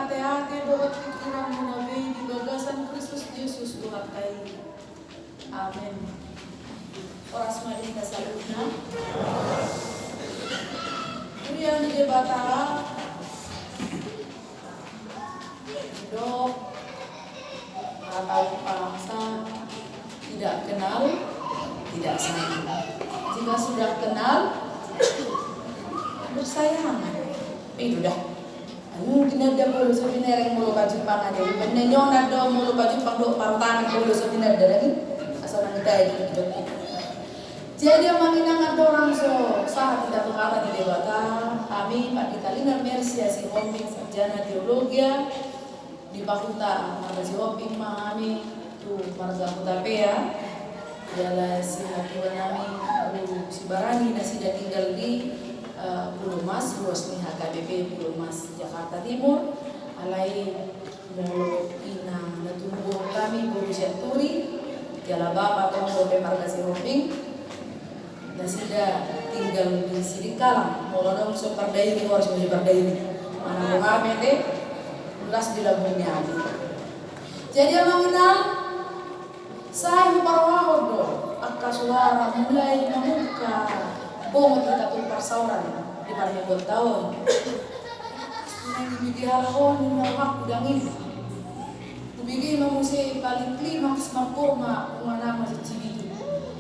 hati-hati buat pikiran nabi di bagasan Kristus Yesus Tuhan kai. Amin. Oras mari kita salutna. Kemudian di batara dok atau bangsa tidak kenal, tidak sayang. Jika sudah kenal, bersayang. Itu dah. Anu kinada polo sa binereng mulu baju pangan jadi penenyo nado mulu baju pangdo pantan polo sa binada lagi asal nang kita itu. Jadi manginang ada orang so saat tidak berkata di debata kami Pak Dikalingan Mercy si Homping sarjana teologi di Fakultas Marga Homping kami tu Marga Kutapea adalah si Hakiwan kami si Barani nasi dah tinggal di Pulau Mas, ruas ni HKBP Pulau Mas Jakarta Timur. Alai mulu inang natumbuh kami Guru Jaturi, jala bapa tonggo Marga Homping. Dan sudah tinggal di Sidikalang, mau dong so pardai ni harus menjadi pardai ni. Mana kami deh, belas di labungnya ada. Jadi mengenal saya parwahod do, akka suara mulai memuka, bong kita tu persauran di pada tahun. Nanti bigi halahon aku dangin. Bigi mamusi paling klimaks makoma umana masih cibitu.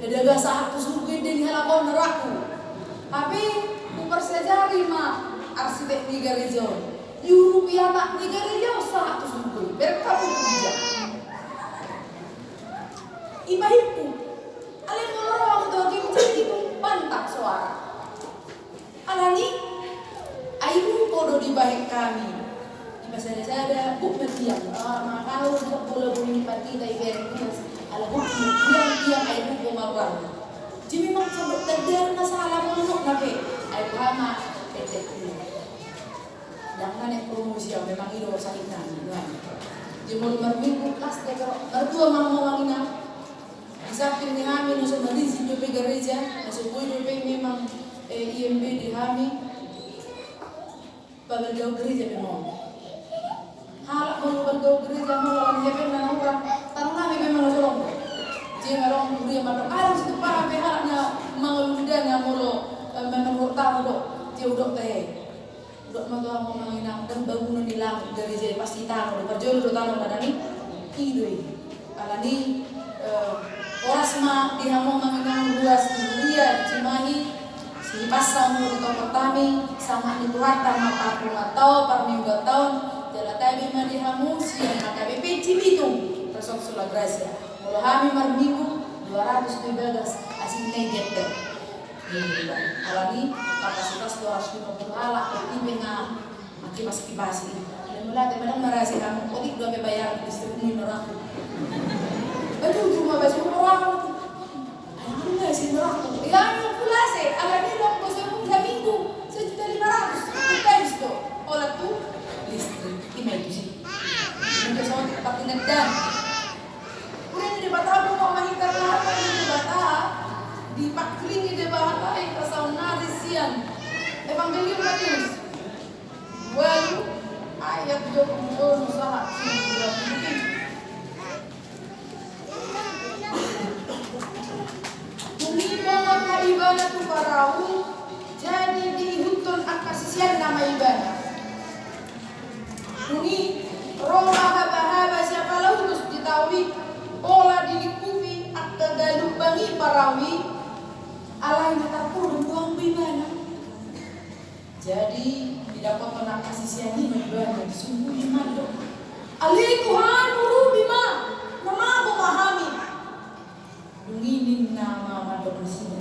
Daga saat tu suruh di halakon neraku. Tapi mempersejari mak arsitek di gereja. Yuru pianak di gereja saat tu suruh berkabu kerja. Ibahiku, alih melorong tu lagi menjadi pantak suara. Alani, ayu podo di bahik kami. Di pasal saya buk berdiam. Makau tak boleh bunyi pati dari beres. Ala bukti diam ayu pemarwar. Jadi memang sebut terder masalah monok nabe. Ayu hama etek ini. Jangan yang promosi memang itu sakitan. Jemur merminggu kelas dekor berdua mau mangina. Samping ni kami nusa malizi do gereja, nusa boy do memang IMB di kami. Pagargau gereja memang. Halak mau pagargau gereja mau lawan heaven na orang. Tanong kami memang nusa long. Jadi orang kuliah malam alam situ para halaknya mengeludah ngamulo memang hurta do. Dia udok teh. Udok mau manginang dan bangunan di langit gereja pasti tanong do perjolo do tanong kadani. Idoi. Alani Orasma dihamong manginang luas dunia Cimahi si pasang murid pertami sama itu harta maka 5 tahun per minggu tahun jala tabi madihamu si HKBP Cibitung Resort Sula Gracia mula kami marminggu 200 asin negeter alani kapasitas 250 ala tapi nga maki masih kipasi dan mula teman merasa kamu kodik 2 bayar distribusi orang. Aduh, cuma baju orang. Ayo nggak sih orang tuh? Yang pula sih, alami dong bosnya pun 2 minggu, 1.500.000. Times tuh, olah tuh listrik, email sih. Mungkin soal tempat tindakan. Udah di Batam mau mahita apa di Batam? Di Pakling di Batam, Kasauna Risian. Evangelium Matius. Walu ayat 20 usaha sih. Mengimbau ibadah tu parahu jadi dihutun akasisian nama ibadah. Ini roh haba-haba siapa lautus ditawi olah dilikupi akka galubangi parawi alai mataku buang ibadah. Jadi didapat akasisian ini ibadah sungguh iman. Ali Tuhan urubima nama memahami. Dunginin nama manusia.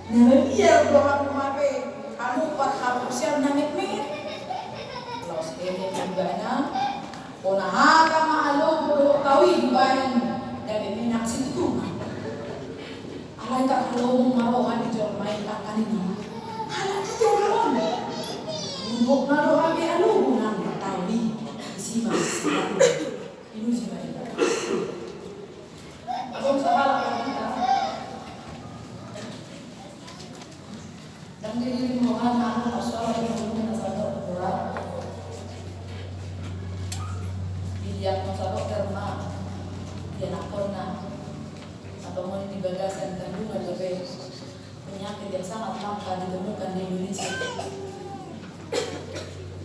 Nama biar doa kumabe. Anu pat harusian namek met. Kalau sekali ibana, onaha kama alo bodoh tawi ibanan dari minak situ. Alai tak kalau marohan di jual main akan ini. Halah dia doang. Untuk narohan be alo bukan tawi isi mas. Ini sih baik. Aku salah. Dan diri Muhammad Rasulullah yang benar-benar berat. di bagasan kandungan bebek, penyakit yang sangat langka ditemukan di Indonesia.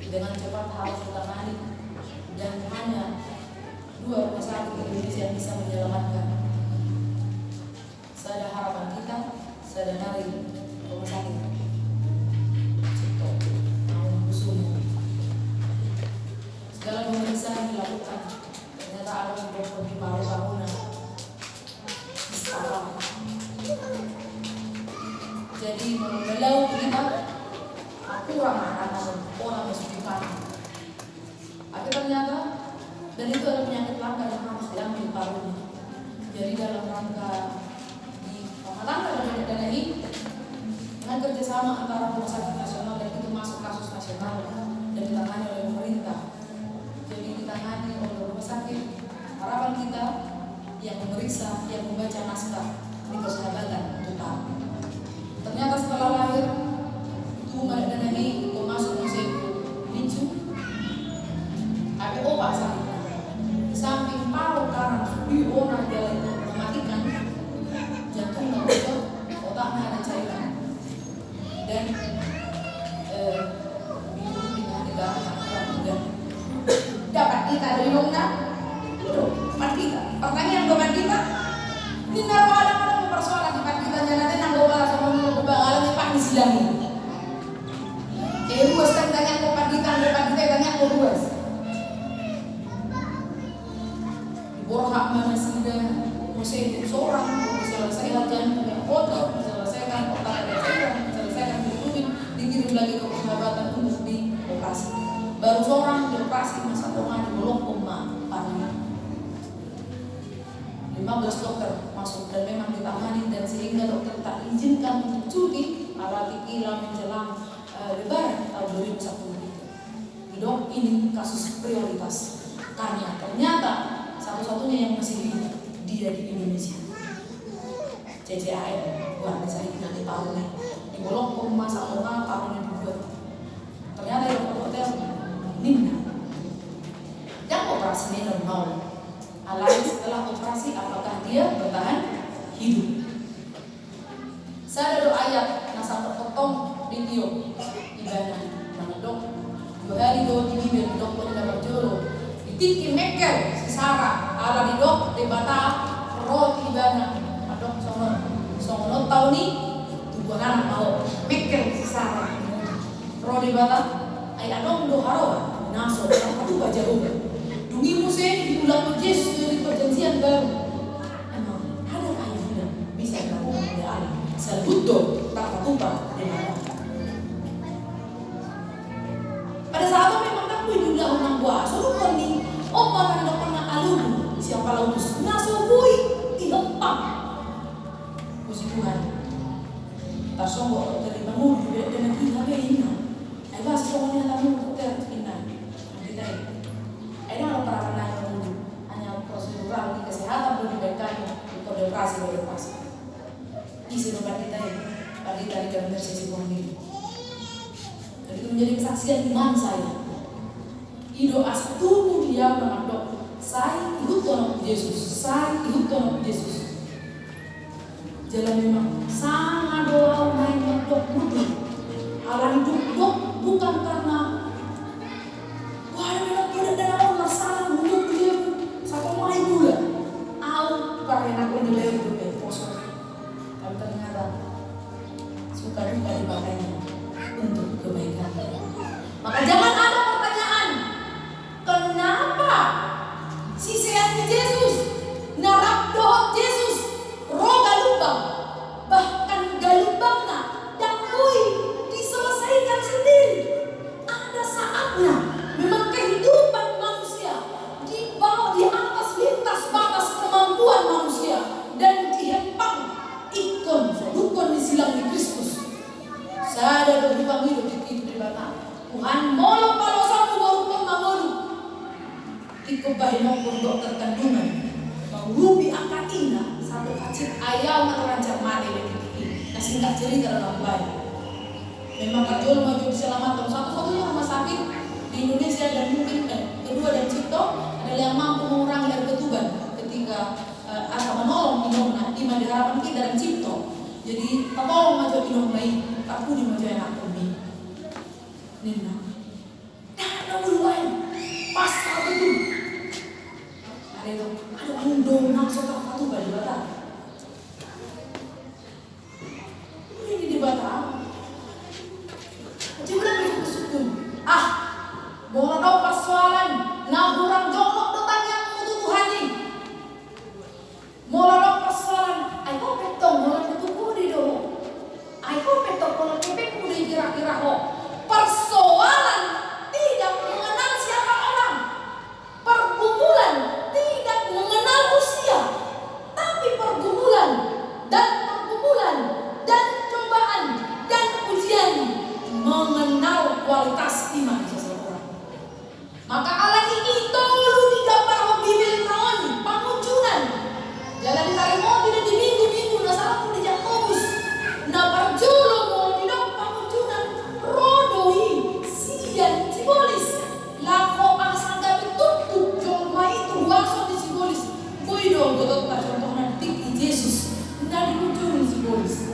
Dengan cepat harus ditangani dan hanya 2 rumah sakit di Indonesia yang bisa menyelamatkan. Sada harapan kita, sada nari rumah sakit Cipto, Mangunkusumo. Segala pemeriksaan dilakukan, ternyata ada dokter di paru-parunya salah. Jadi membelau kita, aku ramah orang kesulitan. Tapi ternyata dan itu ada penyakit langka yang harus diambil parunya. Jadi dalam rangka di pematangan dan DNI dengan kerjasama antara rumah sakit nasional dan itu masuk kasus nasional dan ditangani oleh pemerintah. Jadi ditangani oleh rumah sakit. Harapan kita yang memeriksa, yang membaca naskah di persahabatan total. Ternyata setelah lahir tumor DNI itu masuk musim bicu. Ada obat sakit. Samping paru kanan di orang jalan mematikan, jantung nggak bocor, otaknya ada cairan dan biru dengan negara juga dapat kita dari mana? Dapat kita. Pertanyaan dapat kita. Ini naruh ada persoalan dapat kita nanti nanggo balas sama bagalan yang pak disilangi. Ruas tanya dapat kita tanya ruas. Borhak mana sudah musik seorang selesaikan jantung kotor, selesaikan otak ada cairan, selesaikan hidupin, dikirim lagi ke persahabatan untuk dioperasi. Baru seorang dioperasi masa di bolong koma parunya. 15 dokter masuk dan memang ditangani dan sehingga dokter tak izinkan untuk cuti alati kila menjelang lebaran tahun 2010. Dok, ini kasus prioritas karena ternyata satu-satunya yang masih hidup dia di Indonesia. CCAN, bukan saya tidak di parunya. Di bolong koma sama parunya dibuat. Ternyata yang hotel Nina. Yang operasinya normal. Alami setelah operasi apakah dia bertahan hidup. Saya ada ayat nasa terpotong di Tio Ibana mana dok 2 hari do di bibir dok pun dapat jolo ditiki mekel si Sarah ala di dok di bata roti Ibana dok songo tahun ni tujuan anak mau mekel si Sarah roti bata ay adong do haro naso apa tu baca udah dungi musen di bulan Yesus dari perjanjian baru emang ada kayu bilang bisa dilakukan oleh Allah selbuto tak tumpah dengan pada saat itu memang tak boleh jumlah orang buah suruh ni opa kan pernah alun siapa lautus nasubui dihempang puji Tuhan tak songkok dari bangun juga dengan kita ini ay bahas semuanya tamu hotel kita kita ini orang peranan hanya prosedural di kesehatan belum diberikan untuk operasi isi nomor kita ini tadi dalam sesi pemilu. Dan itu menjadi kesaksian iman saya. Ido as tubuh dia mengadop. Saya ikut tolong Yesus. Saya ikut tolong Yesus. Jalan memang sangat doa main mengadop butuh. Alam hidup bukan karena wah memang tidak ada orang masalah butuh dia. Satu main juga. Au pakai nak menilai itu posor. Tapi ternyata suka duka dipakainya untuk kebaikan. Maka jangan ada pertanyaan, kenapa sisian Yesus, narap doa Yesus, roh galubang, bahkan galubangnya dangkui diselesaikan sendiri. Ada saatnya memang kehidupan manusia dibawa di atas lintas batas kemampuan manusia dan dihempang ikon dukun disilang di Kristus. Saya ada berubah hidup di bata. Tuhan molo kalau satu baru pemangolu. Ikubahin maupun dokter kandungan. Mengurubi akatina satu kacit ayam terancam mati di titik. Kasih tak cerita dalam bayi. Memang kacul maju diselamatkan satu-satunya rumah sakit di Indonesia dan mungkin kedua dan Cipto adalah yang mampu mengurangi air ketuban ketika asa menolong inongna di harapan kita dan cipto. Jadi tolong aja inongna aku di maja yang aku bi. Nina. Nah, mulai pasal itu. Ada undang maksud apa tuh di Batam? Ini di Batam. Jadi udah bersyukur. Boleh tahu persoalan naburan jongkok datang yang mutu Tuhan nih. Boleh tahu persoalan. Aku petong boleh mutu kudi dong. Aku petong boleh kepek kudi kira-kira kok. Persoalan tidak mengenal siapa orang. Pergumulan tidak mengenal usia. Tapi pergumulan dan cobaan dan ujian mengenal kualitas iman seseorang. Maka Allah ini tolu digambar Bibil naon pangunjunan. Jalan tarimo tidak di minggu-minggu nasalah di Jakobus. Na parjulo mo tidak pangunjunan rodoi sian simbolis. Lako asal gabi tutup jolma itu waso di simbolis. Boido godot pa contoh nanti Yesus. Dari ujung simbolis.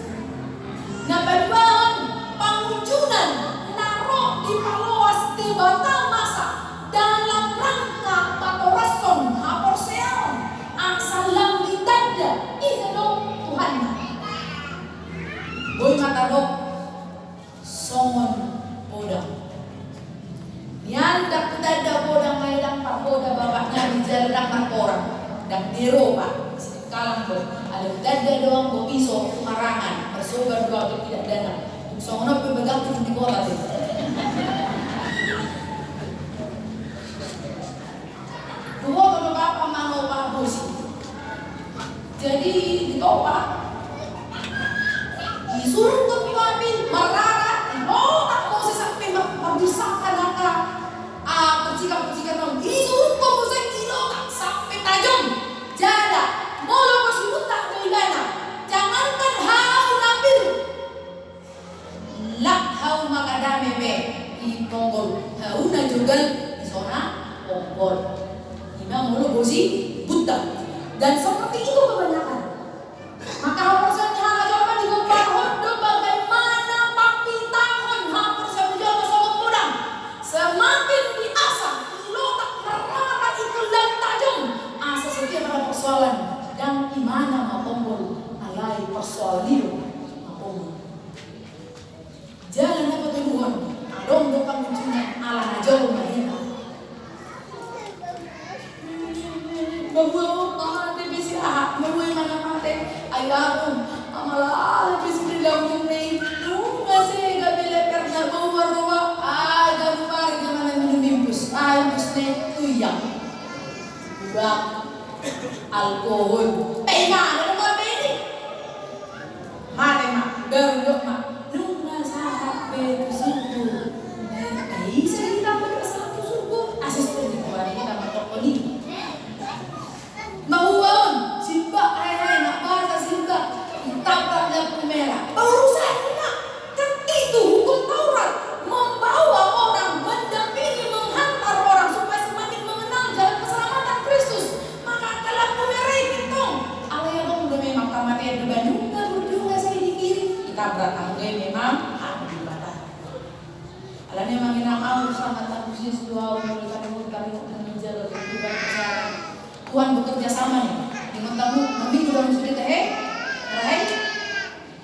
Na padbahan pangunjunan naro di paloas di Batam masa dalam rangka patorason haporseon asal lambi tanda isadong Tuhan. Boy matadok songon podang. Nyandak tanda podang mayang pakoda bapaknya di jalan orang dan diro pak kalang bo ada tanda doang bo iso marangan bersobar dua atau tidak dana songon apa begantung di kota deh. Dua kalau bapak mau pahus. Jadi ditopak disuruh ke pipapin merarat tak mau sampai membisahkan angka percikan-percikan dong disuruh ke musik tak sampai tajam jada molo masih buta ke igana jangankan hau nampil lak hau makadame be di ponggol hau na juga di zona ponggol memang mulu bosi buta dan seperti itu kebanyakan. Maka hapusan hal jawaban digumpal hondo bagaimana papi tahun hapusan jawaban sama podang semakin diasah ilotak merata itu dan tajam asa setiap ada persoalan dan imana mapombol alai persoalan itu mapombol jalan apa tujuan adong dokang mencunan ala najol mahina bahwa mate bisi bahwa mana mate ayam amala bisi bilang nih ngasih gak bela karena bahwa roba ada luar gimana minum bimbus bimbus nih tuyang buat alkohol mana ada ini mate mak garudok mak nunggu sahabat besuku bisa kita bersatu suku asisten di kemarin kita matok ini mauan simba hai nak bahasa simba tabrak lampu merah urusan nak kan itu hukum Taurat membawa orang mendampingi menghantar orang supaya semakin mengenal jalan keselamatan Kristus maka kalau lampu merah itu Allah yang udah memang tamatnya di Bandung nggak berdua saya di kiri ditabrak angge memang ada di batas Allah memang yang mau sangat antusias doa mulai kali menjaga kehidupan kesehatan Tuhan bekerja sama nih dengan tamu minggu dalam sudah terakhir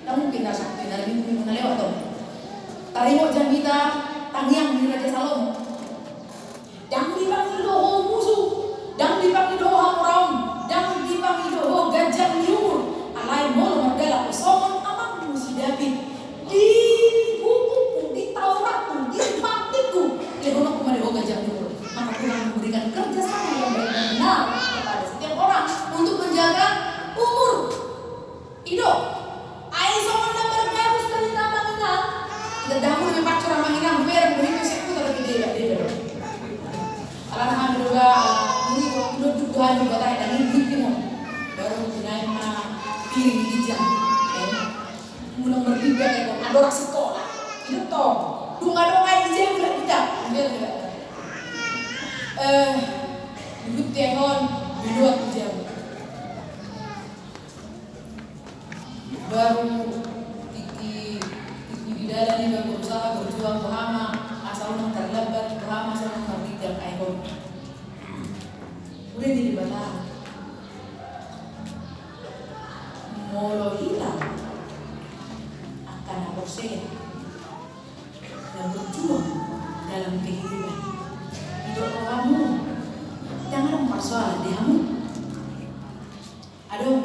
kamu pindah sakti dari minggu lewat dong tarimo jangan kita tangiang di Raja Salomo jangan dipanggil doho musuh jangan dipanggil doho orang jangan dipanggil doho gajah liur alai molo modal pesongon amat musi David di bukuku di Tauratku di matiku lehono kumade ho gajah liur maka Tuhan memberikan kerja sama yang baik dan benar kepada setiap orang untuk menjaga umur hidup. Aiso anda bergabung dari nama mengenal. Kita dahulu memang curang menginang biar begitu saya putar ke dia. Alhamdulillah ini hidup Tuhan juga tak ada ini hidupmu. Baru dinaik piring di jam. Mulai bertiga ekor ada orang sekolah. Hidup toh. Dunga di jam tidak tidak. Hidup tehon. Dua jam. baru iki di dalam ini berusaha berjuang Muhammad asal terlambat Muhammad asal mengerti aikon udah di batang molo hilang akan proses dan berjuang dalam kehidupan hidup kamu. Jangan mempersoalkan dirimu. Aduh,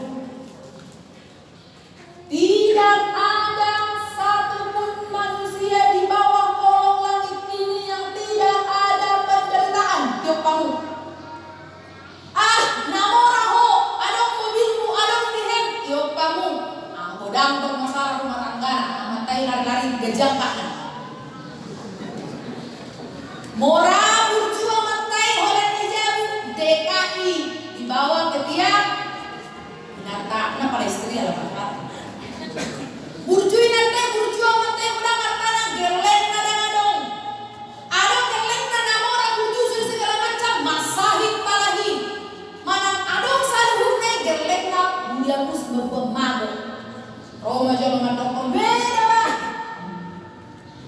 tidak ada satupun manusia di bawah kolong langit ini yang tidak ada penderitaan. Hidup kamu. Namoraho, adong mobilmu, adong dihem. Hidup kamu. Aku dang bermasalah rumah tangga, matai lari-lari gejangkaknya. Mora berjuang matai oleh hijab DKI dibawa ke tiang binatangnya pada istri ala bapak burjuin nanti berjuang matai udah kartana gerlen nadang adong gerlen nadang mora burju segala macam masahid palahi manang adong saluhurne gerlen na budiamus berpemago Roma jolo mandok beda bah.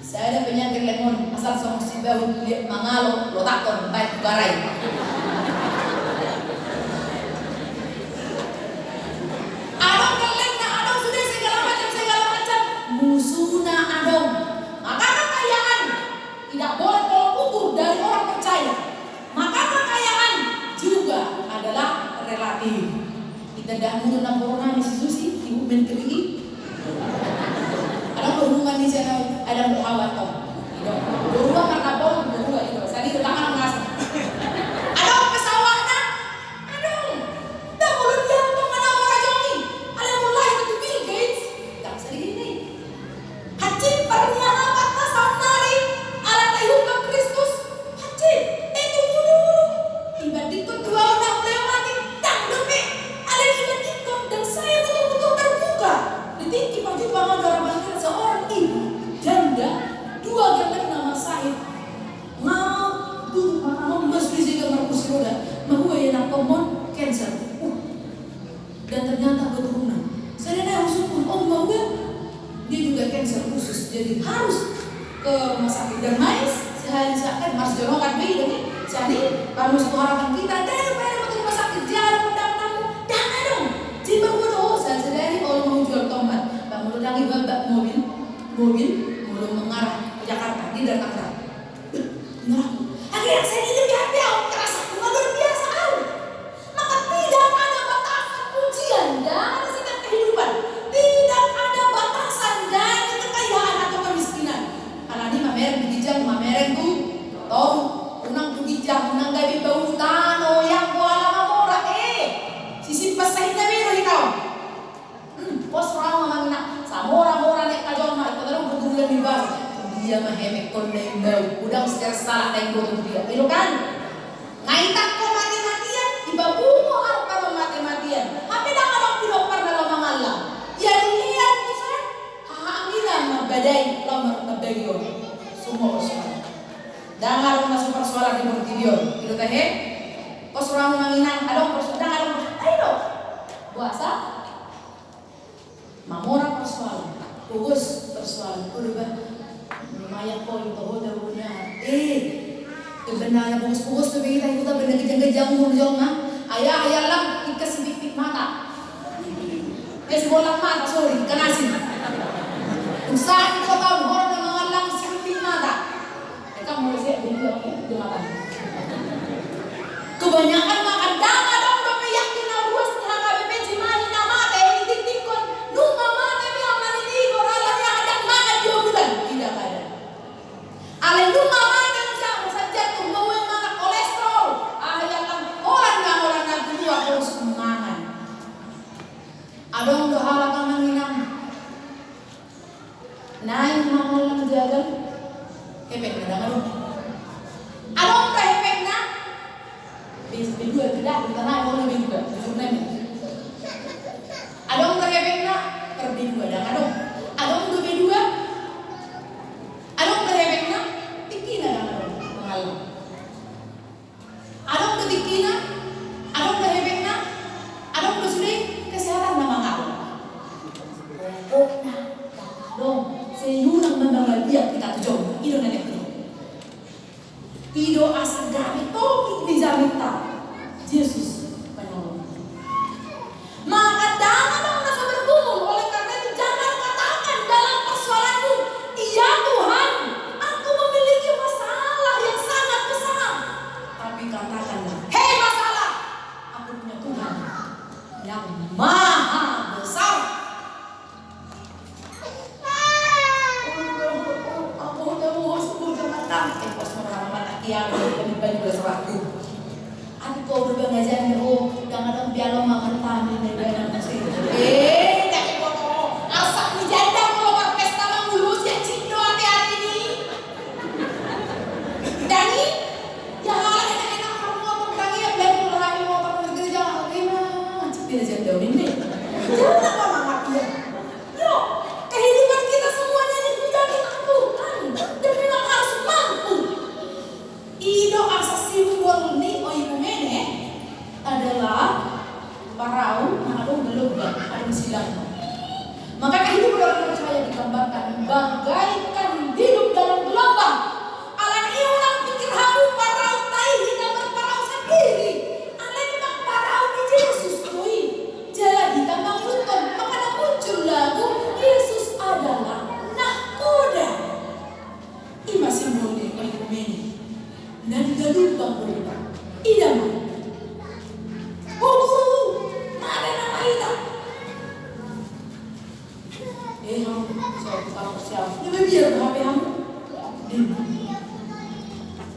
Saya ada penyakit lemon asal sama si bahu lihat mangalo lo takon baik barai. Adong keleng na adong sudah segala macam musuhna adong. Maka kekayaan tidak boleh tolak ukur dari orang percaya. Maka kekayaan juga adalah relatif. Kita dahulu namporna di Susi ibu menteri. Ada berhubungan di sana ada muhawat toh. Berubah karena bau berubah itu. Sadi tangan ngasih. Ada pesawatnya. Aduh. Dah boleh dia untuk mana orang Johnny. Ada mulai itu Bill Gates. Tak sedih ini. Hacin pernah apa tasanari ala tayuga Kristus. Hacin itu dulu. Ibadikut dua orang lewati tak demi. Ada ibadikut dan saya betul-betul terbuka. Ditinggi maju bangun darah seorang ibu janda dua ganteng nama saya mau tuh mau mesti juga merkusi roda mau ya nak komon cancer dan ternyata keturunan saya harus pun mau dia juga cancer khusus jadi harus ke rumah sakit dan mais sehari saat mas jorokan bayi dong jadi kamu satu harapan kita dari bayar ke rumah sakit jangan undang tamu jangan dong jika bodoh saya sedari kalau mau jual tomat kamu udangi babak mobil belum mengarah ke Jakarta di Jakarta. Mengarah. Akhirnya saya hidup di hati aku kerasa luar biasa aku. Maka tidak ada batasan ujian dan sikap kehidupan. Tidak ada batasan dari kekayaan atau kemiskinan. Karena ini mamereng dijang mamereng tuh tahu unang tuh dijang unang gabi bau tano yang kuala mamora sisi pasahnya biro ikaw. Pos orang mamangina samora-mora nek kajoma itu terus berguguran di bawah dia mahemek konde bau udang secara salah tenggo dia itu kan ngaitak ko mati-matian ibabumo harta mati-matian tapi dah ada pilopar dalam mangala ya dilihat tuh haamilan mabadai lamar mabayo semua soal dangar una super suara di video itu teh pos orang manginang adong pos dangar ayo puasa mamora persoalan, pugus persoalan, udah lumayan poin tuh udah punya. Kebenaran pugus tuh kita ikutan bener kejang-kejang muncul mah. Ayah lang dikasih pipit mata. Bola mata sorry, kanasin. Usaha itu tahun orang yang mengalang pipit mata. Mereka mau lihat video di mata. Kebanyakan makan dama dong udah yakin na ruas na KBP cimahi na mate ditiktikon. Numa mate bilang mani di goralan yang ada mana 2 bulan tidak ada. Ale numa mate siapa saja tuh mau mana kolesterol. Yang orang na dulu harus mangan. Adong do halak manginang. Naik mangan jalan. Efek kadang-kadang. Adong ka efek na berdua tidak karena mau lebih juga jurnalnya adong terhebekna terbedua dan adong berdua adong terhebekna tikina dan adong mengalah adong ketikina adong terhebekna adong bersudah kesehatan nama mengalah dia kita tujuh ido nenek itu ido asal dari topi di zamita Yesus penolong. Maka jangan merasa bergumul. Oleh karena itu jangan katakan dalam persoalanmu, iya Tuhan, aku memiliki masalah yang sangat besar. Tapi katakanlah, hei masalah, aku punya Tuhan yang maha besar. Aku udah ngajarin jangan ada piano makan tani dan masih. Tak foto. Asal ni janda mau pesta mangulus ya cindo hari ini. Dani, ya enak kamu ngomong tadi ya belum lagi mau kerja jangan dia janda ini. Jangan mama dia. Yo, kehidupan kita semuanya dipunyai Tuhan dan memang harus mampu. Ido asal simbol ni adalah parau atau gelombang ada silang. Maka kehidupan orang percaya digambarkan bagaikan hidup dalam gelombang. Alan iulang pikir hamu parau tai hingga berparau sendiri. Alan memang parau di Yesus kui. Jalan kita menguntun maka muncul lagu Yesus adalah nahkoda. Ima simbol di ini dan gelombang berubah. Idam. Ini biar HP kamu.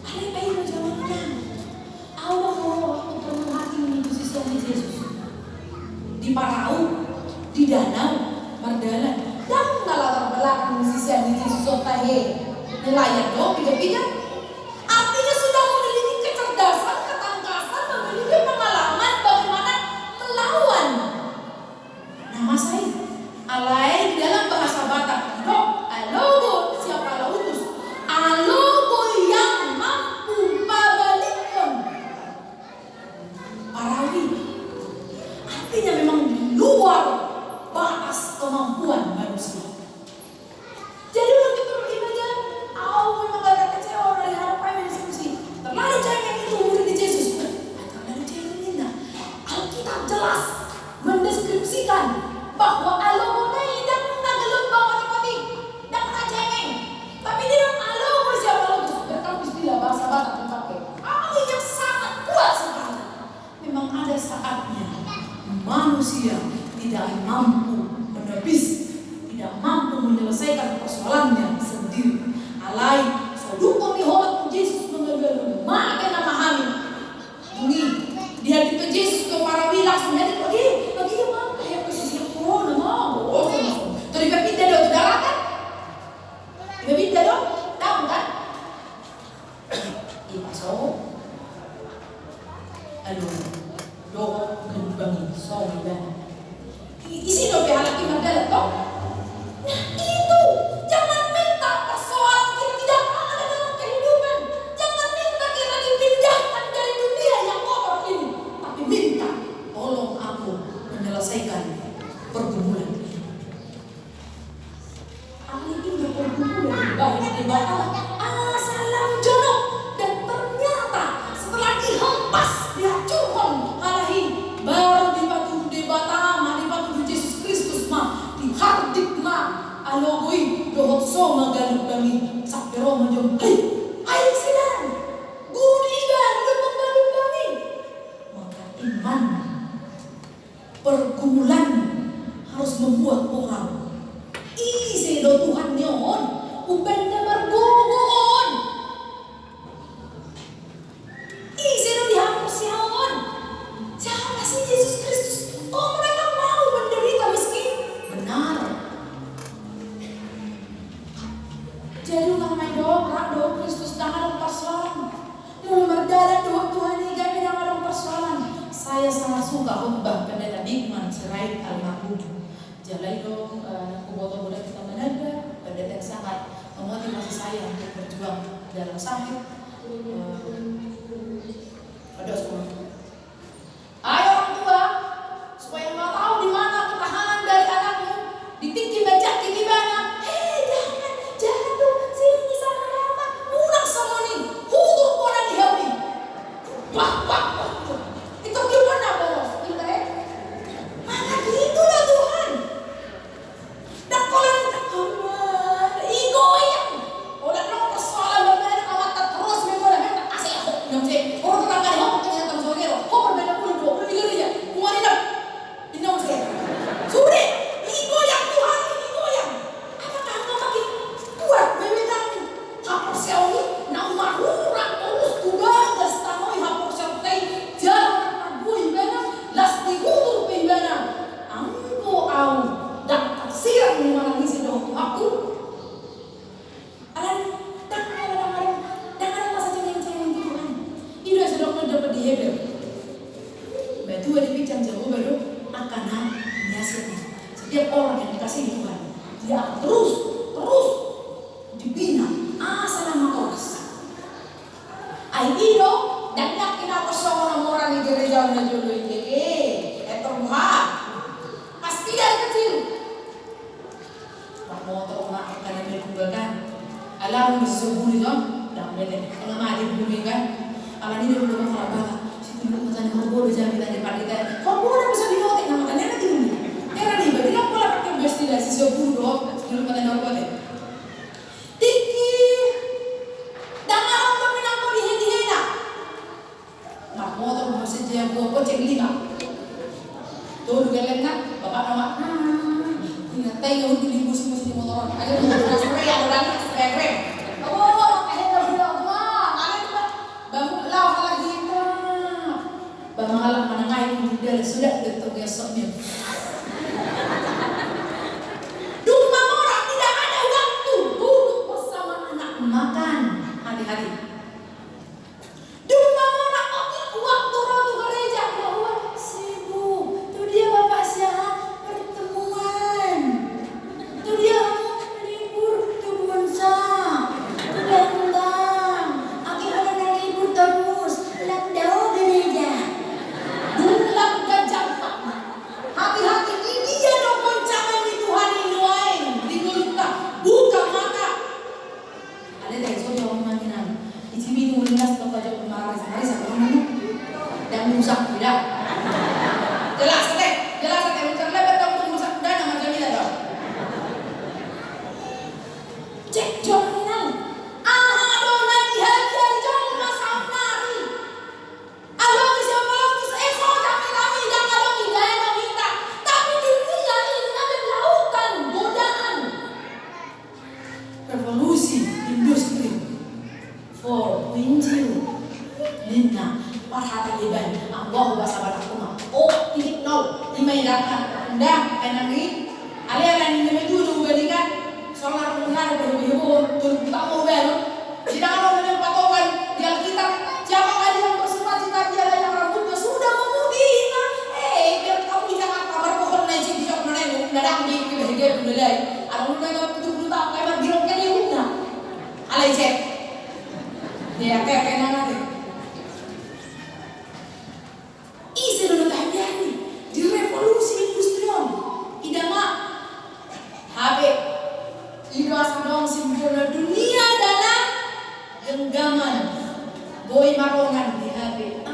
Ada bayi macam-macam. Allah mau penuh hati ini posisi Yesus. Di parau, di danau, mardalan. Dan latar belakang posisi Yesus otahe. Nelayan dong, pindah-pindah. Artinya sudah memiliki kecerdasan, ketangkasan, memiliki pengalaman bagaimana melawan. Nama saya alai dalam bahasa Batak. Alogo siapa lautus? Alogo yang mampu membalikkan parawi. Artinya memang di luar batas kemampuan manusia. Jadi waktu itu gimana? Aku memang gak kecewa dari harapan yang diskusi. Terlalu cengeng itu murid di Yesus. Terlalu cengeng ini. Alkitab jelas mendeskripsikan bahwa alogo dan gelombang mati-mati. Tapi dia alogo siapa lautus? Berkata istilah bahasa Batak dipakai. Ahli yang sangat kuat sekali. Memang ada saatnya manusia tidak mampu menepis, tidak mampu menyelesaikan persoalannya sendiri. Alai sodukong ni holat Yesus mengagal makan nama kami. Ini dia di Yesus ke para langsung jadi lagi yang mampu ya posisi corona mau. Terlibat pindah dari daratan. Bibida dong, tahu kan? Ipaso, aduh, doa gelombang soalnya. Isi doa halaki mandala toh. Nah itu, jangan minta persoalan kita tidak ada dalam kehidupan. Jangan minta kita dipindahkan dari dunia yang kotor ini, tapi minta tolong aku menyelesaikan pergumulan. Ahli ini bergumul baik di bawah salam jono dan ternyata setelah dihempas dihancurkan alahi baru dipatuh di batama dipatuh Yesus Kristus mah dihardik mah alogoi dohot soma galuk kami sakero majom hai sedang gudi dan membantu kami maka iman pergumulan harus membuat orang isi do Tuhan nyon upenda margugon isi do dihapus nyon siapa sih Yesus Kristus kok mereka mau menderita meski benar jadi ulang main doa Kristus jangan persoalan mau berdalam doa Tuhan ini kami jangan persoalan. Saya sangat suka khutbah pendeta Bigman Sirait almarhum jalai dong aku boto boleh kita menada pendeta yang sangat memotivasi saya untuk berjuang dalam sakit pada semua. Ayo orang tua supaya mau tahu di mana ketahanan dari anakmu ditinggi bajak tinggi banyak. Jangan tuh kasih Tuhan. Dia akan terus dibina asa nama Tuhan. Ayo danyak kinakosong orang-orang di gereja na dulu ini, terbuka. Pasti dari kecil. Pak motor nak akan dilakukan. Alam disebut itu, dah boleh. Pengamati bumi kan. Alam ini dulu masalah. Situ dulu macam mana boleh jadi tadi kita. Kau boleh bisa dinotik nama kan nanti dulu. Era ni, berarti nak pola pakai besti dah sisa dulu macam mana boleh. Tiki, jangan orang minang kau dihina. Mak motor masih dia buat kocek lima. Tuh juga lengkap, bapak nama. Ingat tayo hindi musim di motoran. Ayo spray yang berani spray. Oh, kaya udah wah, kalian coba bangun lawan lagi kita. Bang halak menengai sudah detok besoknya. Dumma orang tidak ada waktu duduk bersama anak makan hari-hari. Dumma orang waktu rotu gereja bahwa sibuk. Tuh dia bapak siapa pertemuan. Tuh dia libur tuh bonsa. Tuh landang. Akhirnya ada libur terus. Landau gereja. Dulang gajah. Hati-hati ini dia dong goncangan di Tuhan inuain. Di mulut buka mata. Ada dari soal orang manginan. Icimi itu melintas tempat jauh marah sehari sama mana? Dan musak tidak. Jelas teh mencerlebet kamu tuh musak dana macam ini dong. Cek jominan. Adonan dihajar jom masam nari. Along siapa lagi kami dan along hidayah kita. Tapi dunia ini ada lautan godaan. Revolusi industri 4.0. Nina parhata liban Allah wasabat akuma. Oh, titik nol. Lima idakan. Undang enami. Aliran ini dulu berikan. Solar benar berhubung terutama baru. Tidak ada yang patokan di Alkitab. Siapa ada yang bersuka-cita dia yang rambutnya sudah memutih. Biar kamu di Jakarta berpohon naik di jok mana yang dadang di kebahagiaan mulai. Ada mulai yang 70 tahun lebar biroknya di rumah. Alai cek. Dia kayak nanti. Isi dulu terjadi di revolusi industrial. Idama Habib Idras dong simpulnya dunia dalam genggaman boy marongan di Habib.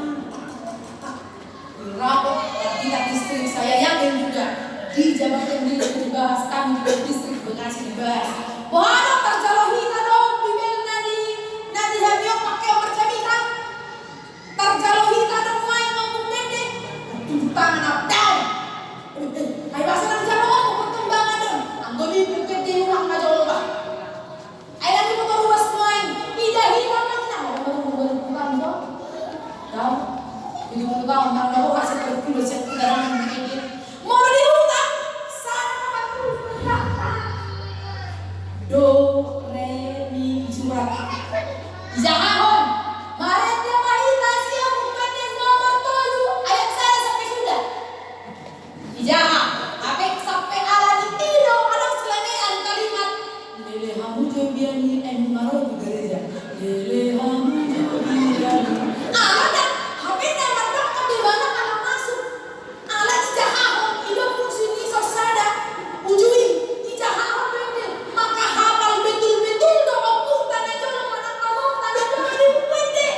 Rapor tidak distrik saya yakin juga di jabatan ini dibahas, kami juga distrik Bekasi dibahas. Bahwa terjalohi dong bibel nadi Habib pakai percamitan terjalohi dong main ngomong pendek tangan up down. Hai bahasa nang jalo perkembangan dong. Anggoni bukit di ulang aja loba. Ai lagi motor ruas main. Tidak hilang nang bukan dong. Tahu? Itu tahu nang lo kasih terpilih set kendaraan begini. Mau di hutan sana terus berkata. Do re mi surat. Jangan mari dia mahita siap bukan nomor 7 ayat saya sampai sudah. Jangan sampai ala ditido ada selenean kalimat lele hamu jobiani maro di gereja. Lele hamu jobiani. Ada HP nama dok di mana kalau masuk. Ala dijahahon hidup fungsi ni sosada. Ujui dijahahon betul. Maka hafal betul-betul dong oputan aja lo mana kamu tanda dong di pede.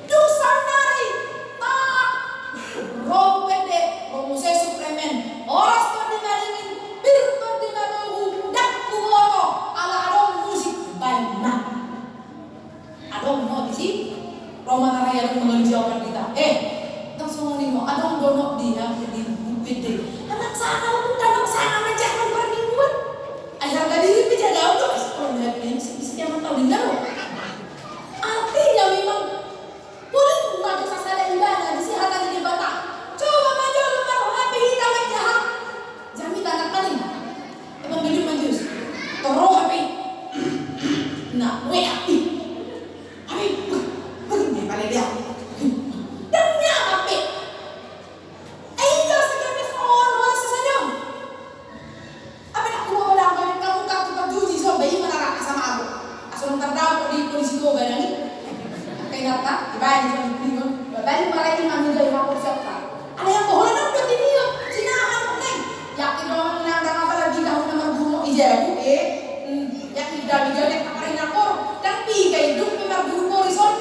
Dosa nari. Tak. Roh pede. Romuse suplemen. Oras to dinarimin. Birto dinaruhu. Dak kumoto. Ala adong musik. Banyak. Adong mau di sini. Roma Naraya yang mengenai jawaban kita. Langsung nih mau adong donok dia di pede. Anak sana pun anak sana menjaga permingguan. Ayah gak diri menjaga untuk kalau lihat ini bisa dia tahu di dalam. Artinya memang boleh maju sasada ibadah disihatan di batak. Coba maju lembar HP hitam yang jahat. Jami tanah paling. Emang beli majus. Toro HP. Nah, WA. HP. Begini paling dia. Demi HP. Ayo sekarang phone wala sa sadong. Asa nang tardao di polisi ko ba nani? Kay nata, ibayan sa mga babalik maray ng mga hapon sa ta. Ano yang bohong na udah tiniyo? Sinahan mo neng. Yakin naman na nga pala di kahon naman gumo ijabu yakin dami jalik kakarin ako. Dan pigay dum pemar guru horizon.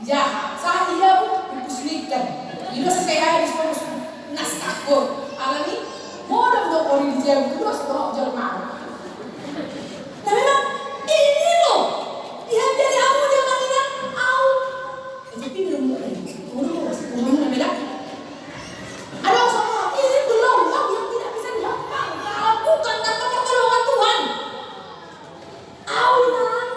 Ya, sa iya bu kuslikan. Ino sa kaya habis mo nas takor. Alami, modal do ori di jam terus do Jerman. Nah memang ini loh. Lihat dari kamu zaman ini tapi belum belum beda. Ada sama ini belum yang tidak bisa dilakukan. Bukan tanpa pertolongan Tuhan. Awan.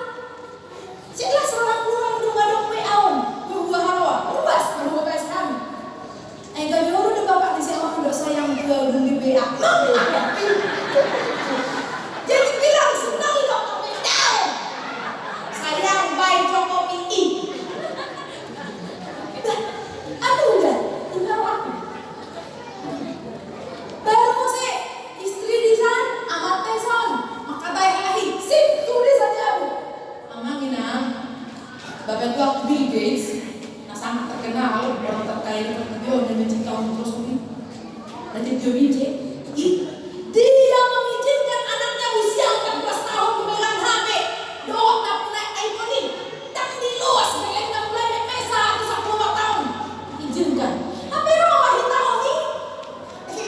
Jelas orang kurang dong awan. Berubah hawa. Berubah PSM. Enggak nyuruh deh bapak di sini orang sayang ke bumi BA. Jadi bilang senang dong tahu. Sayang baik Jokowi I. Aduh udah, tinggal aku. Baru saya istri di sana, amat teson, maka tayahi, sip tulis saja bu. Amangina, bapak tua aku Bill Gates, nah sangat terkenal orang terkaya dengan beliau dan mencipta Microsoft ini. Nanti dia bincang, dia mengizinkan anaknya usia 14 tahun memegang HP, doa tak punya iPhone ini, tak diluas memegang mulai mesa atau 10 tahun. Izinkan. Apa yang mau hitam ini?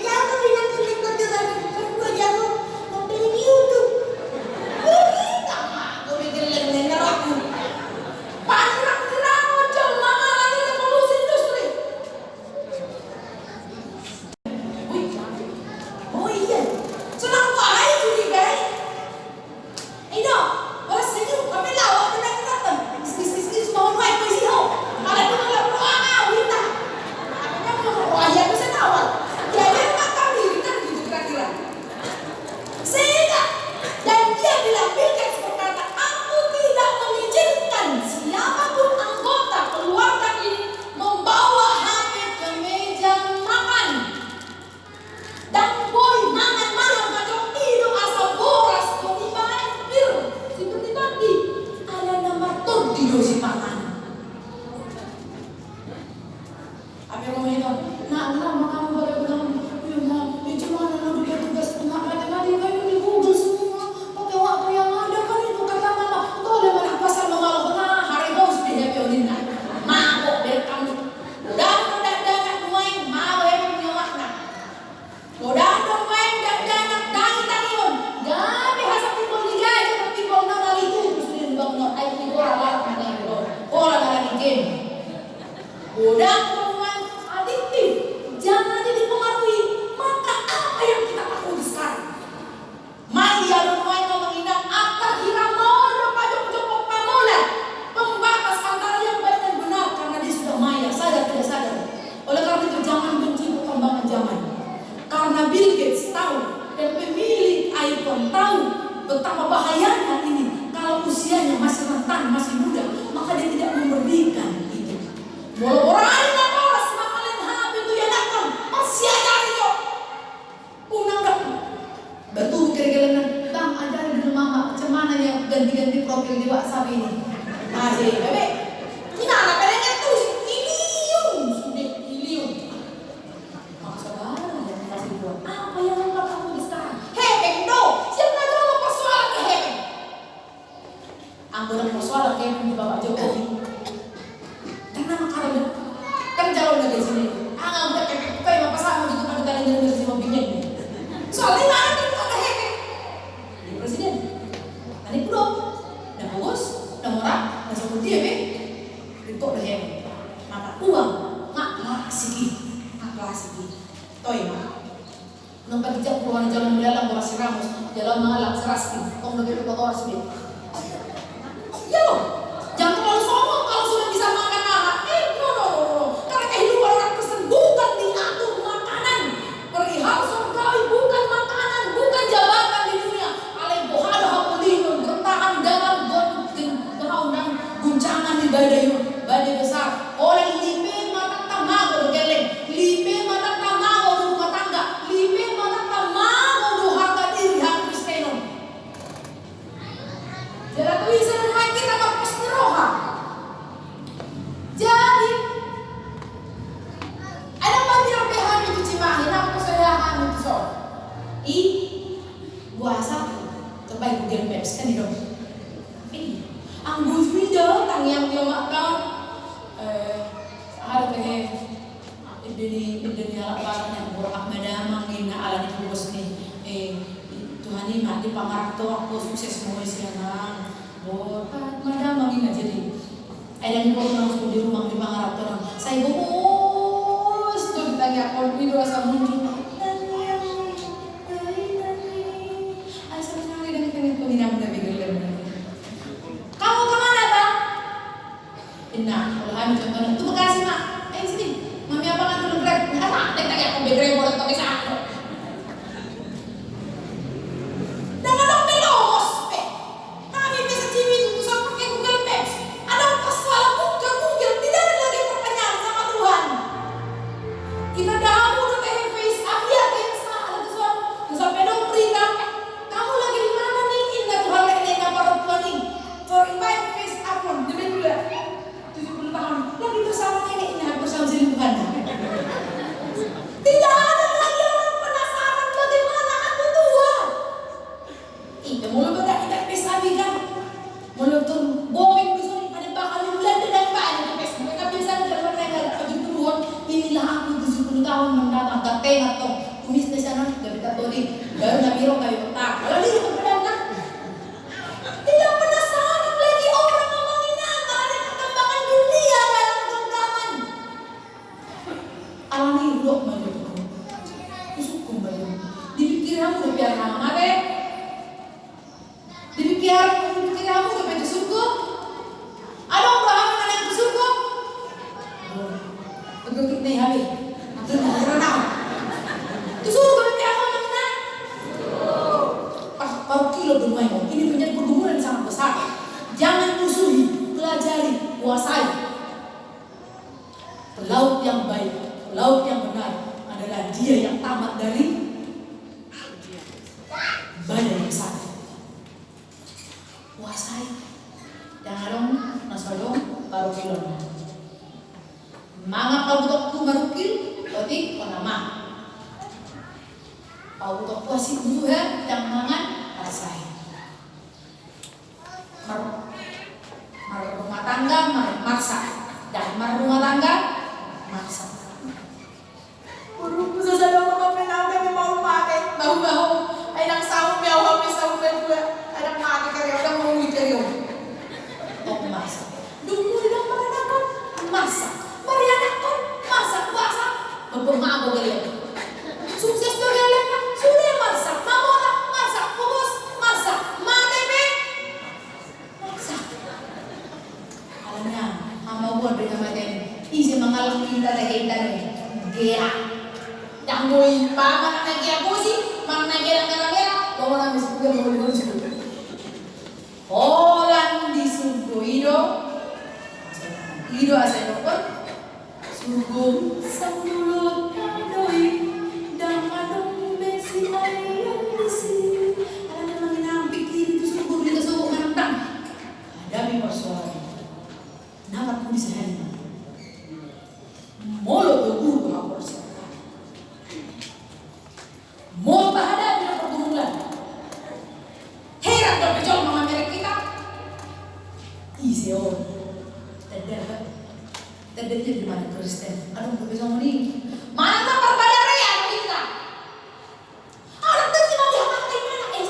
Jatuh dengan klik kejalan kedua jatuh nonton YouTube. Kita mah gue geleng aku. Panak nerang ojol mama lagi revolusi industri. Wih, oh iya, senang banget jadi guys. Ino, orang senyum kami lawak dengan kelihatan. Is mau main puisi ho. Malah dulu berdoa kita. Wah ya bisa nawar. Ya dia makan diri kan gitu kira-kira. Sehingga dan dia bilang Bill Gates berkata, aku tidak mengizinkan siapapun anggota keluarga ini membawa HP ke meja makan. Dan boy makan mahal macam itu asal boras ketimbangan bir. Seperti tadi ada nama tur di dosi makan. Apa yang ngomong itu? Nah, kamu boleh bilang, ya ma, ya cuma ada tugas matematika itu di Google semua. Pakai waktu yang ada kan itu kata mama. Kau ada mana pasal mengalau benar hari bos di happy odina. Mabok dari kamu. Udah dangan main mabok happy punya makna. Udah main dangan tangiun. Gabi hasa people liga aja people nama itu sudah bangun. Ayo people ala mana yang belum. Orang lagi game. Udah adiktif, jangan dipengaruhi. Maka apa yang kita lakukan sekarang? Maya dan Maya menghina akar hiramono pajok-jokok pamola, pembatas antara yang baik dan benar karena dia sudah Maya sadar tidak sadar. Oleh karena itu jangan benci perkembangan zaman. Karena Bill Gates tahu dan pemilik iPhone tahu betapa bahayanya ini. Kalau usianya masih rentan, masih muda, maka dia tidak memberikan itu. Walau orang betul kira-kira bang ajarin dulu mama macam mana yang ganti-ganti profil di WhatsApp ini. Masih, bebe. Ini anak pengennya tuh sudah ilium. Maksudnya yang kasih buat apa yang lengkap kamu sekarang? Hepeng do, siapa dulu persoalan ke hepeng? Anggota persoalan ke di Bapak Jokowi. Karena makanya kan jauh dari sini. Udah kayak kayak apa sama gitu kan kita dengar dari semua bingit. Soalnya nggak ada presiden, nanti belum, dah bagus, dah murah, dah seperti apa? Itu dah yang mata uang, nggak klasik, toy mah. Nampak jauh keluar jalan belalang berasi ramus, jalan malang serasi, kau udah gitu kau harus beli. Yo, jangan terlalu sombong kalau sudah bisa makan mahal. No, karena kehidupan orang Kristen bukan diatur makanan, perihal surgawi bukan makanan, bukan jabatan di dunia. Bertahan dalam guncangan di badai besar. Orang lipe mata tamago do geleng, lipe mata tamago do rumah tangga, lipe mata tamago do harga diri hak Kristen. puasa terbaik Google Maps kan itu. Ang video tang yang dia makan harus pakai ini ala parang yang burak madamang ni na ala ni bos ni Tuhan ni mati pangarap to ako sukses mo siya nang burak madamang ni na jadi ada ni ko nang di rumah di pangarap to nang saya bos to ditanya ko video asa muncul ay sa nang ni dengan ko ni naman na bigay kamu kemana bang? Nah, kalau kami contohnya itu Bekasi mak, sini, mami apa kan dulu grab, apa? Tanya aku begrab boleh pakai satu. Dengan dong belok, kami bisa ciwi itu bisa pakai Google Maps. Ada persoalan Google, tidak ada lagi pertanyaan sama Tuhan. Kita dah udah pakai Face, lihat Insta, ada sesuatu, sampai dong berita, kamu lagi di mana nih? Indah Tuhan lagi nengah para Tuhan nih. For invite face upload demi dulu 70 tahun lagi bersama neneknya bersama selingkuhan. Tidak ada lagi orang penasaran bagaimana aku tua. Itu mulu beda kita face abigan. Mulu tuh bohong besok pada bakal bulan dan banyak face. Mereka biasa dalam mereka bagi turuan inilah aku 70 tahun mendatang kateng atau tumis di sana dari Katolik baru nabiro kayu tak. Kalau dia berpedangan tidak penasaran lagi orang ngomongin apa ada perkembangan dunia dalam genggaman. Alami blok maju usukum maju dipikir kamu udah biar nama deh dipikir kamu udah baju surga ada orang mana yang ke surga begitu nih habis itu renang itu surga berarti apa namanya paruh kilo bermain ini menjadi pergumulan sangat besar. Jangan musuhi, pelajari, kuasai. Pelaut yang baik, pelaut yang benar adalah dia yang tamat dari badai besar. Kuasai. Jangan dong nasadong paruh kilo. Manga kau butuh tu marukil, berarti kau nama. Kau butuh kuasi butuh ya, yang mangan rasai. Mar rumah tangga masak dan mar rumah tangga masak. Burung bisa sadar apa penanda ni mau pakai bahu ay nang sahur biaw habis sahur dua ada pakai karyo ada mau karyo. Tok masak. Dulu lang maranakan masak. Marianakan masak puasa. Beberapa gele. Sukses to gele sudah masak. Mamora masak kubus masak. Matebe alanya hamba buat dengan materi isi mengalah kita lehendan gera janggoi pa mana naik aku sih mana gera bawa nami sudah mau lucu orang di suku ido asal pun suku sambulut kadoi dan madong besi ayam besi ada mengenang pikir itu suku kita suku menentang hadapi persoalan. Nama pun bisa hari molo berguru apa persiapan mau berhadapi dengan pergumulan heran dan kejauh mengambil kita isi orang terdengar di mana Kristen aduh berbeza ini mana tak perbedaan kita ada tadi mau dihantar mana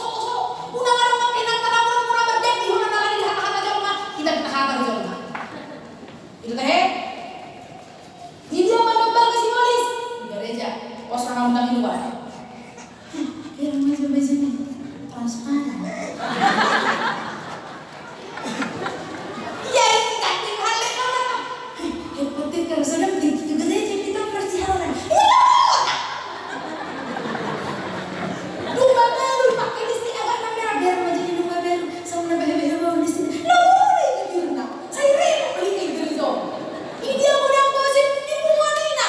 so udah ada makin antara murah berdek di mana lagi dihantar jauh mah kita hantar jauh itu teh ini dia menambah ke simbolis di gereja pos orang undang di luar ya macam ini transparan ya ini tak tinggal lagi hebatnya kalau sudah di gereja kita persiapan lumba baru pakai listrik agak merah biar menjadi lumba baru sama baru baru listrik saya rela beli kayak gitu. Ini dia mudah gosip di Pumanina.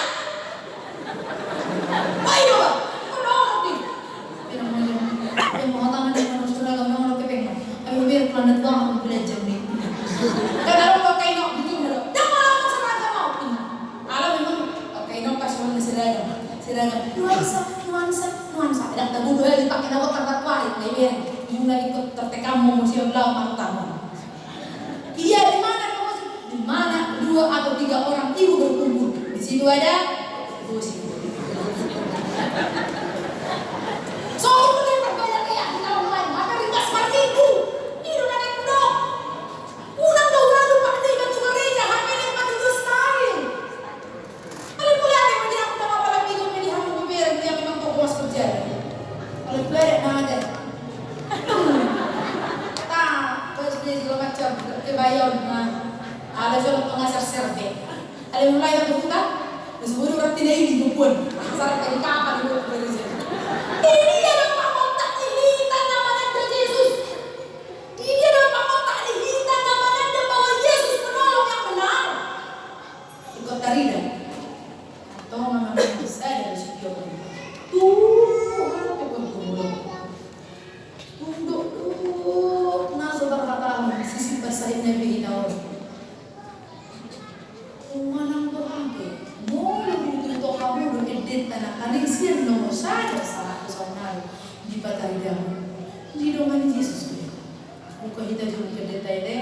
Ayo, kenapa nih? Yang mau tangan di mana sudah kamu mau kepengen. Ayo biar planet kamu belajar nih. Karena lo pakai nok gitu loh. Jangan lama seragam mau pindah. Alam memang pakai nok pas mau seragam. Nuansa. Ada tabu dua dipakai dapat tempat balik nih mulai ikut tertekam museum laut Marutamu. Iya, di mana kamu? Di mana 2 atau 3 orang ibu berkumpul, di situ ada gosip. Soalnya mulai berbayar ya di tahun lain, maka ringkas seperti itu. Ini udah naik dong. Udah lalu Pak Dei bantu gereja, hamil 400 tahun. Kalau pula ada yang menjadi aku apa lagi itu milih hamil beberapa dia memang fokus kerja. Kalau pula ada. Segala macam kebayang ada seorang pengajar serve ada mulai satu buka disebut orang tidak ini pun asal dari kapan itu bekerja ini adalah pamotak dihitan namanya Yesus ini adalah pamotak dihitan namanya bahwa Yesus penolong yang benar ikut tarida atau namanya saya dari studio Tuhan bergumul tunduk sisi pasal Nabi Daud. Umanang Tuhan ke, mau lebih untuk kamu berdedit tanah kali sian nomor saja salah kesalahan di Pataridamu. Di domain Yesus dia. Bukan kita juga berdedit tadi,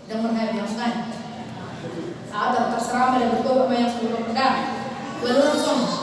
dan menghabiskan. Ada terserah pada betul apa yang sudah pegang. Belum semua.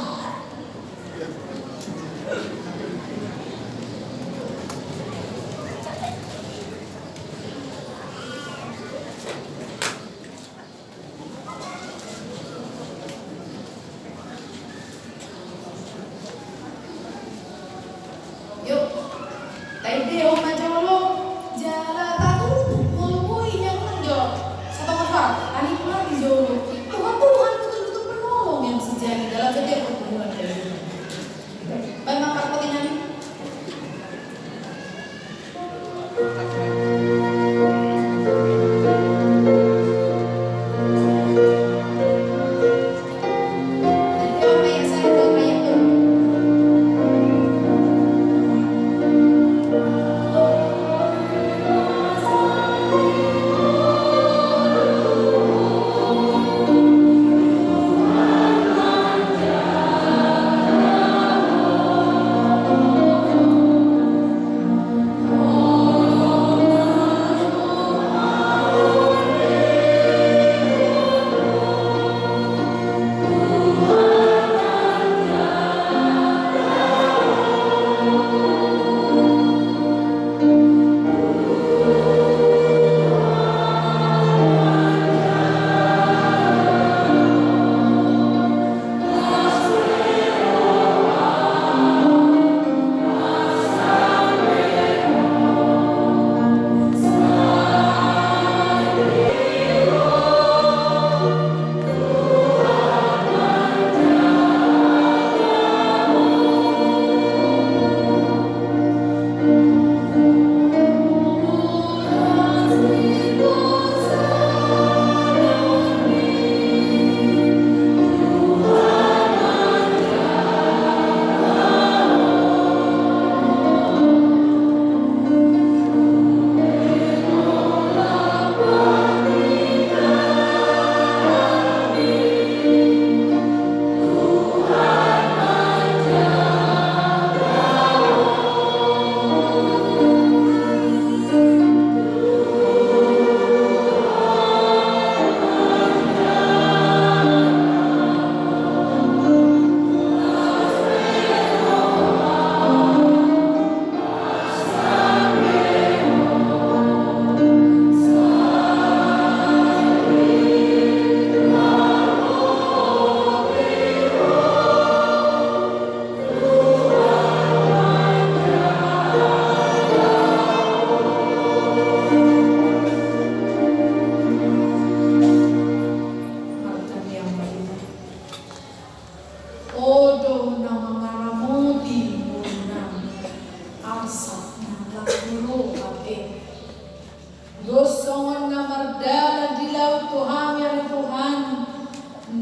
Gosongan na mardala di laut Tuhan yang Tuhan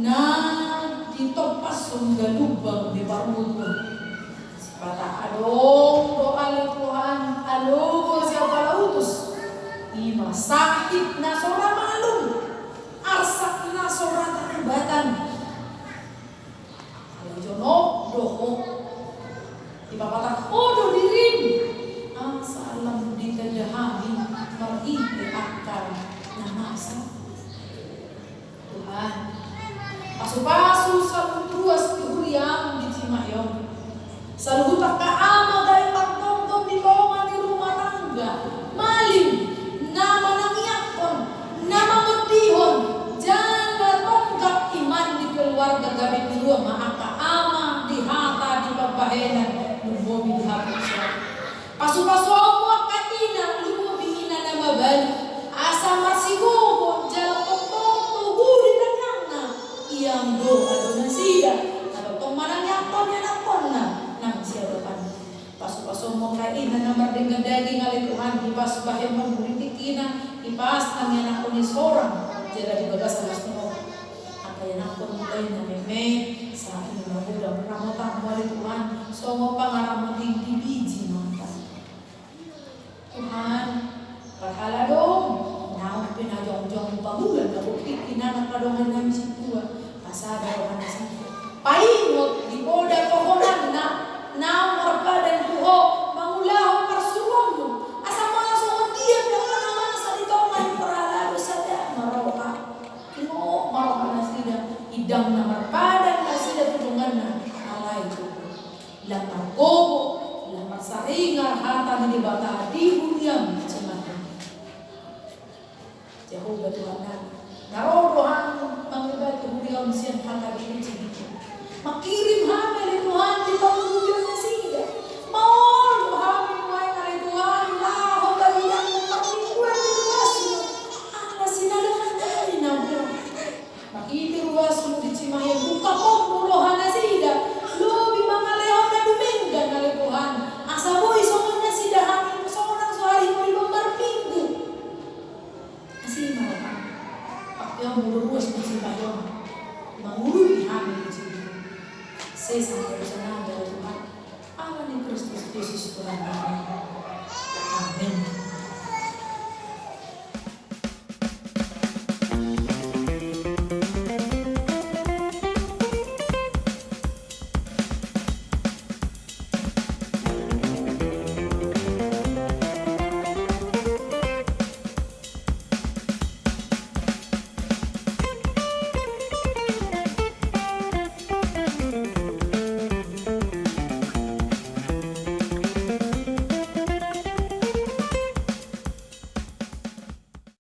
na ditopas ang galubang di pamuto. Sipata along doa ni Tuhan along siya palautos. Ima sakit na sora malum arsak na sora tanibatan. Kalau jono doho di papatak odo dirim masa alam ditadahami mariti akal na masa. Tuhan, pasu-pasu sa lutuas tihuriang di Cimayong. Sa lutak kaama dahil pagtongtong di bawangan di rumah tangga. Malim, nama nangyakon, nama medihon, jangan tonggak iman di keluarga gabi di rumah akaama di hata di pabahenan lumobi di hapus siya. Pasu-pasu ang katina lumobi ina na mabali. Asa masigubo, jalan tongtong guri tanyang na iyang do adon na siya. Natotong manangyakon yan akon na nang siya depan. Pasu-pasu mo kain na naman dengan daging alay Tuhan, ipas bahay mo bulitikina, ipas nang yan ako ni sorang, jala di bagas alas mo. Ang kaya na ako mulay na meme, sa akin na magulang, ramotang mo alay Tuhan, so mo pangarap mo din tibiji mata. Tuhan, parhala dong, naong pinajong-jong pangulan, nabuktik inanak kadongan namin si Tuhan, pasada ka na sa Tuhan. Pahingot, di boda kohonan na, naong marbadan tuho, mangulaho parsuwang mo. Asa mga sungon diyan na ka naman sa dito, may paralalo sa dyan, maraw ka. Ino, maraw ka na sila, idang na marbadan na sila tulungan na, alay ko. Lamar gobo, lamar saringar, hata ni bata, di huliam, cimata. Jehovah Tuhan na, narorohan mangibat huliam siyan hata di cimata. Makirim hamil Tuhan di pangulong na sila. Maol hamil mo ay Tuhan. Laho balian mo pakikuan ni Ruwaso. Ala sinalangan namin na mo. Makiti Ruwaso mo di Cimayong. Buka po mulohan na sila. Lobi mga leon na dumingan na Tuhan. Asa mo isongon na sila hamil mo. Songon ang suhari mo ibang marpingo. Kasi marapang. Pakyaw mo Ruwas mo Cimayong. Mangulubi hamil mo Cimayong. Saya sampai bersama dengan Tuhan. Allah ni Kristus Yesus Tuhan.